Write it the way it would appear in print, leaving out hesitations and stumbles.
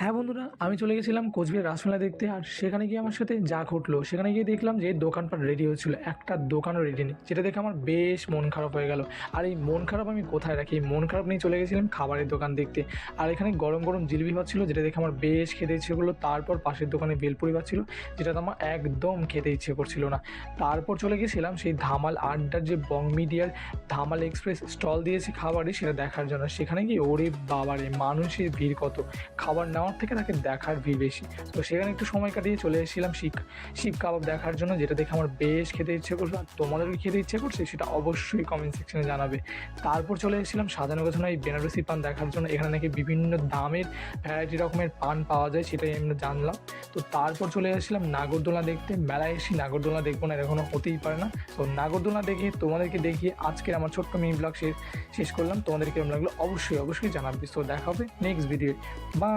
হ্যাঁ বন্ধুরা, আমি চলে গেছিলাম কোচবিহার রাসমেলা দেখতে। আর সেখানে গিয়ে আমার সাথে যা ঘটলো, সেখানে গিয়ে দেখলাম যে দোকানপাট রেডি হচ্ছিলো, একটা দোকানও রেডি নেই, যেটা দেখে আমার বেশ মন খারাপ হয়ে গেল। আর এই মন খারাপ আমি কোথায় রাখি, এই মন খারাপ নিয়ে চলে গেছিলাম খাবারের দোকান দেখতে। আর এখানে গরম গরম জিলিপি পাচ্ছিলো, যেটা দেখে আমার বেশ খেতে ইচ্ছে করলো। তারপর পাশের দোকানে বেলপুরি পাচ্ছিলো, যেটা তো আমার একদম খেতে ইচ্ছে করছিল না। তারপর চলে গেছিলাম সেই ধামাল আড্ডার যে বং মিডিয়ার ধামাল এক্সপ্রেস স্টল দিয়েছে খাবারই, সেটা দেখার জন্য। সেখানে গিয়ে ওরে বাবারে মানুষের ভিড় কত, খাবার নেওয়ার থেকে তাকে দেখার ভিড় বেশি। তো সেখানে একটু সময় কাটিয়ে চলে এসেছিলাম শিক কাবাব দেখার জন্য, যেটা দেখে আমার বেশ খেতে ইচ্ছে করলো। আর তোমাদেরকে খেতে ইচ্ছে করছে সেটা অবশ্যই কমেন্ট সেকশনে জানাবে। তারপর চলে এসেছিলাম সাজানো গোছানো এই বেনারসি পান দেখার জন্য। এখানে নাকি বিভিন্ন দামের ভ্যারাইটি রকমের পান পাওয়া যায়, সেটাই আমরা জানলাম। তো তারপর চলে এসেছিলাম নাগরদোলনা দেখতে। মেলায় এসে নাগরদোলনা দেখবো না, এখনও হতেই পারে না। তো নাগরদোলনা দেখে তোমাদেরকে দেখিয়ে আজকের আমার ছোট্ট মিনি ব্লগ শেষ করলাম। তোমাদেরকে কেমন লাগলো অবশ্যই জানাবে। তো দেখা হবে নেক্সট ভিডিও। বা